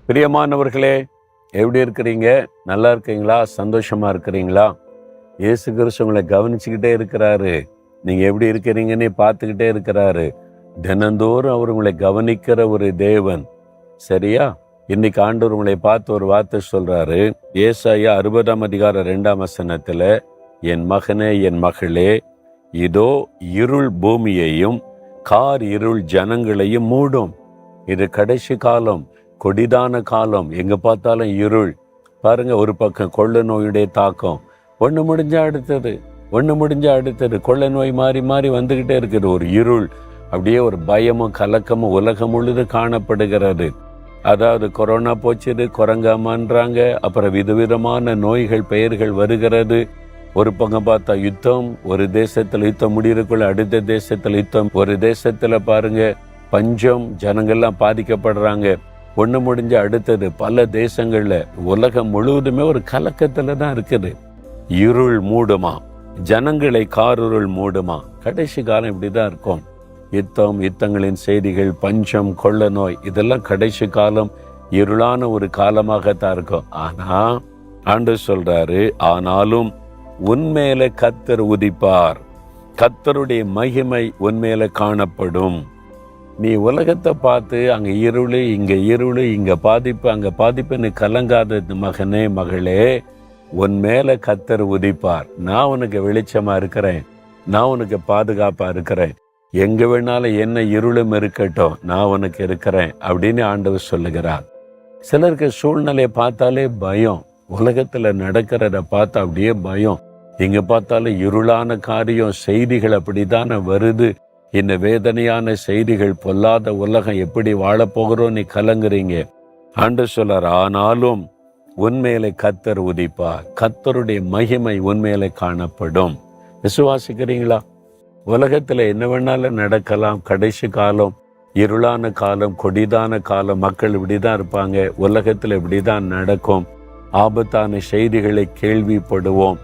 பிரியமானவர்களே, எப்படி இருக்கிறீங்க? நல்லா இருக்கீங்களா? சந்தோஷமா இருக்கிறீங்களா? இயேசு கிறிஸ்து உங்களை கவனிச்சுக்கிட்டே இருக்கிறாரு. நீங்க எப்படி இருக்கிறீங்கன்னு பார்த்துக்கிட்டே இருக்கிறாரு. தினந்தோறும் அவர் உங்களை கவனிக்கிற ஒரு தேவன். சரியா? இன்னைக்கு ஆண்டவர் உங்களை பார்த்து ஒரு வார்த்தை சொல்றாரு. ஏசாயா 60:2 என் மகனே, என் மகளே, இதோ இருள் பூமியையும் கார் இருள் ஜனங்களையும் மூடும். இது கடைசி காலம், கொடிதான காலம். எங்க பார்த்தாலும் இருள். பாருங்க, ஒரு பக்கம் கொள்ளை நோயுடைய தாக்கம். ஒண்ணு முடிஞ்சா அடுத்தது கொள்ளை நோய் மாறி மாறி வந்துகிட்டே இருக்குது. ஒரு இருள், அப்படியே ஒரு பயமும் கலக்கமும் உலகம் முழுது காணப்படுகிறது. அதாவது கொரோனா போச்சுது, குரங்காமன்றாங்க. அப்புறம் விதவிதமான நோய்கள் பெயர்கள் வருகிறது. ஒரு பக்கம் பார்த்தா யுத்தம், ஒரு தேசத்துல யுத்தம் முடியறதுக்குள்ள அடுத்த தேசத்துல யுத்தம். ஒரு தேசத்துல பாருங்க பஞ்சம், ஜனங்கள்லாம் பாதிக்கப்படுறாங்க. ஒண்ணு முடிஞ்ச அடுத்தது. பல தேசங்கள்ல உலகம் முழுவதுமே ஒரு கலக்கத்துல தான் இருக்குது. இருள் மூடுமா, ஜனங்களை காரிருள் மூடுமா. கடைசி காலம் இப்படிதான் இருக்கும். யுத்தங்களின் செய்திகள், பஞ்சம், கொள்ள நோய், இதெல்லாம் கடைசி காலம், இருளான ஒரு காலமாகத்தான் இருக்கும். ஆனா ஆண்டவர் சொல்றாரு, ஆனாலும் உன்மேல கர்த்தர் உதிப்பார், கர்த்தருடைய மகிமை உன்மேல காணப்படும். நீ உலகத்தை பார்த்து அங்க இருளு, இங்க பாதிப்பு, அங்க பாதிப்புன்னு கலங்காத மகனே, மகளே, உன் மேல கர்த்தர் உதிப்பார். நான் உனக்கு வெளிச்சமா இருக்கிறேன், நான் உனக்கு பாதுகாப்பா இருக்கிறேன். எங்க வேணாலும் என்ன இருளும் இருக்கட்டும், நான் உனக்கு இருக்கிறேன் அப்படின்னு ஆண்டவர் சொல்லுகிறார். சிலருக்கு சூழ்நிலையை பார்த்தாலே பயம். உலகத்துல நடக்கிறத பார்த்தா அப்படியே பயம். எங்க பார்த்தாலும் இருளான காரியம், செய்திகள் அப்படித்தானே வருது. இந்த வேதனையான செய்திகள், பொல்லாத உலகம், எப்படி வாழப்போகிறோம் நீ கலங்குறீங்க. ஆண்டவர் சொல்றார், ஆனாலும் உன்மேலே கர்த்தர் உதிப்பார், கர்த்தருடைய மகிமை உன்மேலே காணப்படும். விசுவாசிக்கிறீங்களா? உலகத்துல என்ன வேணாலும் நடக்கலாம். கடைசி காலம், இருளான காலம், கொடிதான காலம். மக்கள் இப்படிதான் இருப்பாங்க. உலகத்துல இப்படிதான் நடக்கும். ஆபத்தான செய்திகளை கேள்விப்படுவோம்.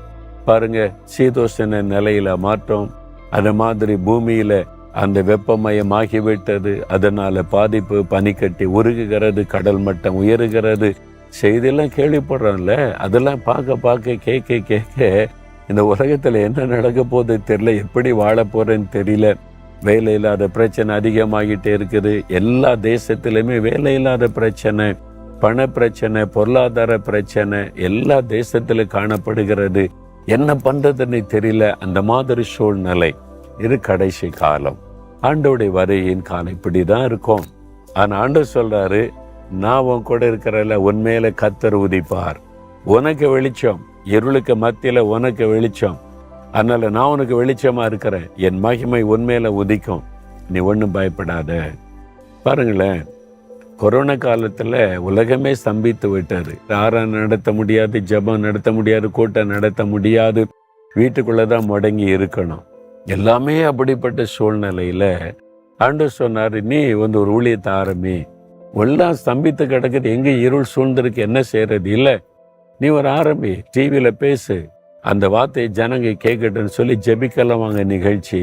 பாருங்க, சீதோஷண நிலையில மாற்றம். அது மாதிரி பூமியில அந்த வெப்பமயமாகிவிட்டது. அதனால பாதிப்பு, பனிக்கட்டி உருகுகிறது, கடல் மட்டம் உயருகிறது. செய்தியெல்லாம் கேள்விப்படுறோம்ல. அதெல்லாம் பார்க்க கேட்க இந்த உலகத்துல என்ன நடக்க போகுது தெரியல, எப்படி வாழ போறேன்னு தெரியல. வேலை இல்லாத பிரச்சனை அதிகமாகிட்டே இருக்குது. எல்லா தேசத்திலுமே வேலை இல்லாத பிரச்சனை, பண பிரச்சனை, பொருளாதார பிரச்சனை எல்லா தேசத்திலும் காணப்படுகிறது. என்ன பண்றதுன்னு தெரியல. அந்த மாதிரி சூழ்நிலை. இது கடைசி காலம், ஆண்டவருடைய வருகையின் காலம். இப்படிதான் இருக்கும். ஆனா ஆண்டவர் சொல்றாரு, நான் உன் கூட இருக்கிறல, உன்மேல கர்த்தர் உதிப்பார். உனக்கு வெளிச்சம், இருளுக்கு மத்தியில உனக்கு வெளிச்சம். அதனால நான் உனக்கு வெளிச்சமா இருக்கிறேன். என் மகிமை உன்மேல உதிக்கும். நீ ஒன்னும் பயப்படாத. பாருங்களேன், கொரோனா காலத்துல உலகமே ஸ்தம்பித்து விட்டாரு. ஆராதனை நடத்த முடியாது, ஜெபம் நடத்த முடியாது, கூட்டம் நடத்த முடியாது, வீட்டுக்குள்ளதான் முடங்கி இருக்கணும். எல்லாமே அப்படிப்பட்ட சூழ்நிலையில ஆண்டவர் சொன்னாரு, நீ ஒரு ஊழியத்தை ஆரம்பி. எல்லாம் ஸ்தம்பித்து கிடக்குது, எங்க இருள் சூழ்ந்திருக்கு, என்ன செய்யறது? இல்ல, நீ ஒரு ஆரம்பி, டிவியில பேசு, அந்த வார்த்தையை ஜனங்க கேட்கட்டுன்னு சொல்லி ஜெபிக்கலாம் வாங்க நிகழ்ச்சி.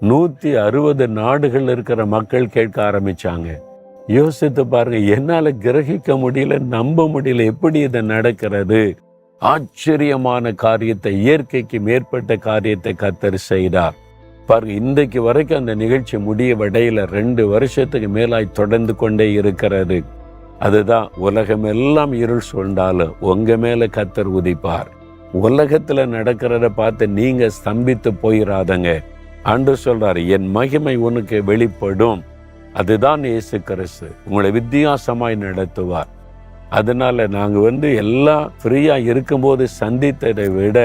160 நாடுகள் இருக்கிற மக்கள் கேட்க ஆரம்பிச்சாங்க. யோசித்து பாருங்க, என்னால கிரகிக்க முடியல, நம்ப முடியல, எப்படி இது நடக்கிறது. ஆச்சரியமான காரியத்தை, இயற்கைக்கு மேற்பட்ட காரியத்தை கர்த்தர் செய்தார். பாருங்க, இன்றைக்கு வரைக்கும் அந்த நிகழ்ச்சி முடிய வடையில 2 வருஷத்துக்கு மேலாய் தொடர்ந்து கொண்டே இருக்கிறது. அதுதான், உலகம் எல்லாம் இருள் சூழ்ந்தாலும் உங்க மேல கர்த்தர் உதிப்பார். உலகத்துல நடக்கிறத பார்த்து நீங்க ஸ்தம்பித்து போயிடாதங்க. ஆண்டவர் சொல்றாரு, என் மகிமை உனக்கு வெளிப்படும். அதுதான் இயேசு கிறிஸ்து உங்களை வித்தியாசமாய் நடத்துவார். அதனால நாங்க எல்லாம் ஃப்ரீயா இருக்கும்போது சந்தித்ததை விட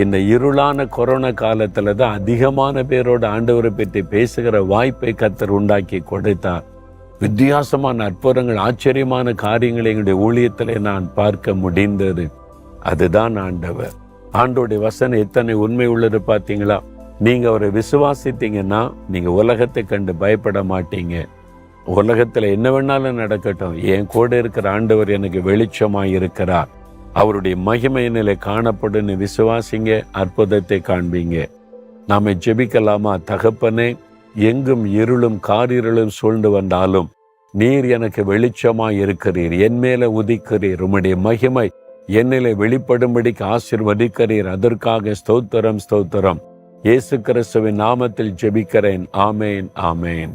இந்த இருளான கொரோனா காலத்துல தான் அதிகமான பேரோட ஆண்டவரை பற்றி பேசுகிற வாய்ப்பை கர்த்தர் உண்டாக்கி கொடுத்தார். வித்தியாசமான அற்புதங்கள், ஆச்சரியமான காரியங்களை எங்களுடைய ஊழியத்திலே நான் பார்க்க முடிந்தது. அதுதான் ஆண்டவர். ஆண்டோடைய வசனம் எத்தனை உண்மை உள்ளது பார்த்தீங்களா? நீங்க அவரை விசுவாசித்தீங்கன்னா நீங்க உலகத்தை கண்டு பயப்பட மாட்டீங்க. உலகத்துல என்ன வேணாலும் நடக்கட்டும், என் கூட இருக்கிற ஆண்டவர் எனக்கு வெளிச்சமாய் இருக்கிறார், அவருடைய மகிமை நிலை காணப்படுன்னு விசுவாசிங்க, அற்புதத்தை காண்பீங்க. நாம ஜெபிக்கலாமா? தகப்பனே, எங்கும் இருளும் காரிருளும் சூழ்ந்து வந்தாலும் நீர் எனக்கு வெளிச்சமாய் இருக்கிறீர், என் மேல உதிக்கிறீர், உம்முடைய மகிமை என்னிலே வெளிப்படும்படிக்கு ஆசீர்வதிக்கிறீர். அதற்காக ஸ்தோத்திரம், ஸ்தோத்திரம். இயேசு கிறிஸ்துவின் நாமத்தில் ஜெபிக்கிறேன். ஆமேன், ஆமேன்.